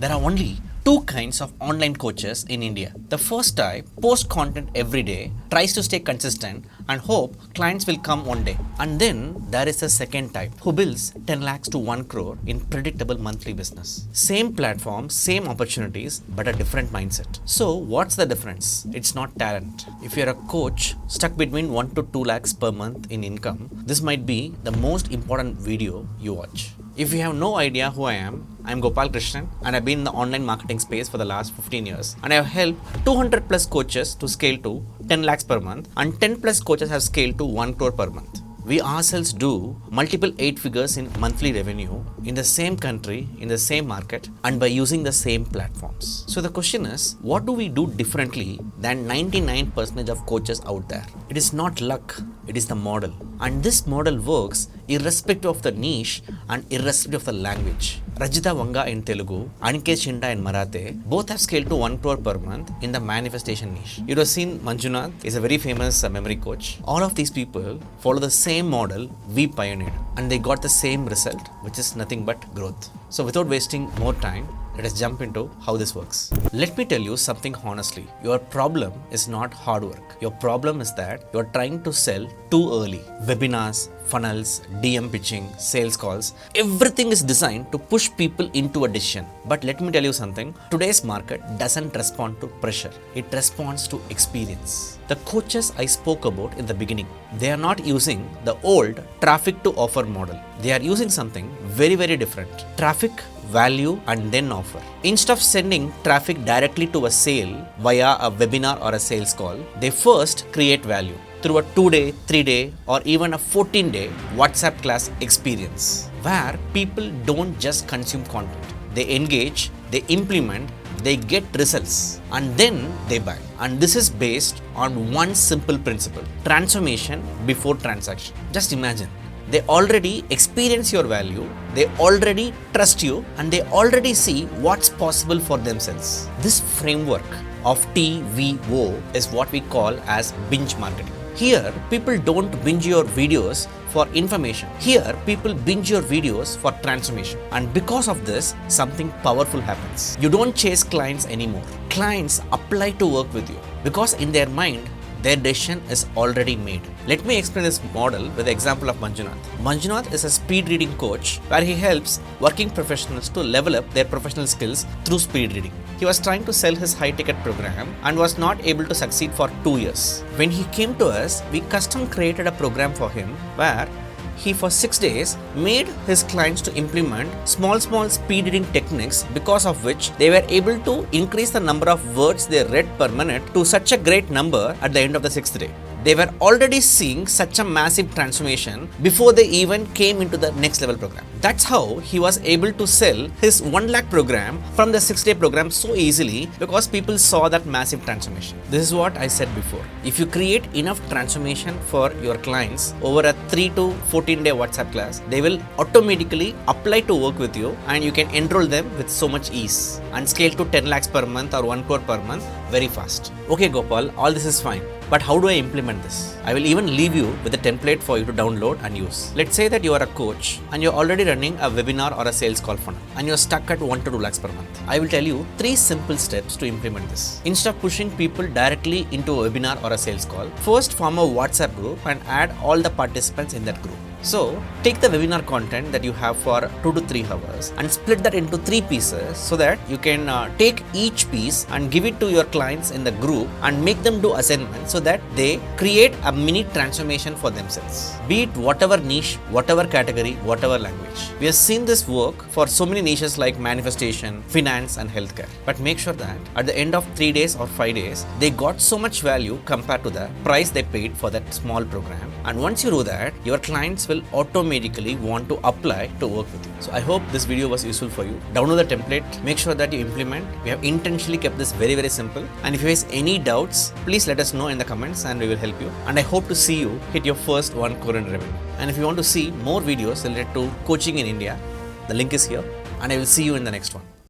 There are only two kinds of online coaches in India. The first type post content every day, tries to stay consistent and hope clients will come one day. And then there is the second type who builds 10 lakhs to 1 crore in predictable monthly business. Same platform, same opportunities, but a different mindset. So what's the difference? It's not talent. If you're a coach stuck between 1 to 2 lakhs per month in income, this might be the most important video you watch. If you have no idea who I am Gopal Krishnan and I've been in the online marketing space for the last 15 years and I have helped 200 plus coaches to scale to 10 lakhs per month and 10 plus coaches have scaled to 1 crore per month. We ourselves do multiple 8 figures in monthly revenue in the same country, in the same market and by using the same platforms. So the question is, what do we do differently than 99% of coaches out there? It is not luck, it is the model. And this model works irrespective of the niche and irrespective of the language. Rajita Vanga in Telugu, Aniket Shinda in Marathi, both have scaled to 1 crore per month in the manifestation niche. You have seen Manjunath is a very famous memory coach. All of these people follow the same model we pioneered and they got the same result, which is nothing but growth. So without wasting more time, let us jump into how this works. Let me tell you something honestly. Your problem is not hard work. Your problem is that you are trying to sell too early. Webinars, funnels, DM pitching, sales calls, everything is designed to push people into a decision. But let me tell you something. Today's market doesn't respond to pressure. It responds to experience. The coaches I spoke about in the beginning, they are not using the old traffic to offer model. They are using something very, very different. Traffic, value and then offer. Instead of sending traffic directly to a sale via a webinar or a sales call, they first create value through a 2-day, 3-day or even a 14-day WhatsApp class experience where people don't just consume content. They engage, they implement, they get results and then they buy. And this is based on one simple principle: transformation before transaction. Just imagine. They already experience your value, they already trust you and they already see what's possible for themselves. This framework of TVO is what we call as binge marketing. Here, people don't binge your videos for information. Here, people binge your videos for transformation. And because of this, something powerful happens. You don't chase clients anymore. Clients apply to work with you because in their mind, their decision is already made. Let me explain this model with the example of Manjunath. Manjunath is a speed reading coach where he helps working professionals to level up their professional skills through speed reading. He was trying to sell his high ticket program and was not able to succeed for 2 years. When he came to us, we custom created a program for him where he for 6 days made his clients to implement small speed reading techniques, because of which they were able to increase the number of words they read per minute to such a great number at the end of the 6th day. They were already seeing such a massive transformation before they even came into the next level program. That's how he was able to sell his 1 lakh program from the 6-day program so easily, because people saw that massive transformation. This is what I said before. If you create enough transformation for your clients over a 3 to 14-day WhatsApp class, they will automatically apply to work with you and you can enroll them with so much ease and scale to 10 lakhs per month or 1 crore per month very fast. Okay Gopal, all this is fine. But how do I implement this? I will even leave you with a template for you to download and use. Let's say that you are a coach and you're already running a webinar or a sales call funnel and you're stuck at 1 to 2 lakhs per month. I will tell you 3 simple steps to implement this. Instead of pushing people directly into a webinar or a sales call, first form a WhatsApp group and add all the participants in that group. So, take the webinar content that you have for 2 to 3 hours and split that into 3 pieces so that you can take each piece and give it to your clients in the group and make them do assignments so that they create a mini transformation for themselves. Be it whatever niche, whatever category, whatever language. We have seen this work for so many niches like manifestation, finance and healthcare. But make sure that at the end of 3 days or 5 days, they got so much value compared to the price they paid for that small program. And once you do that, your clients will automatically want to apply to work with you. So I hope this video was useful for you. Download the template, make sure that you implement. We have intentionally kept this very, very simple. And if you face any doubts, please let us know in the comments and we will help you. And I hope to see you hit your first 1 crore in revenue. And if you want to see more videos related to coaching in India, the link is here and I will see you in the next one.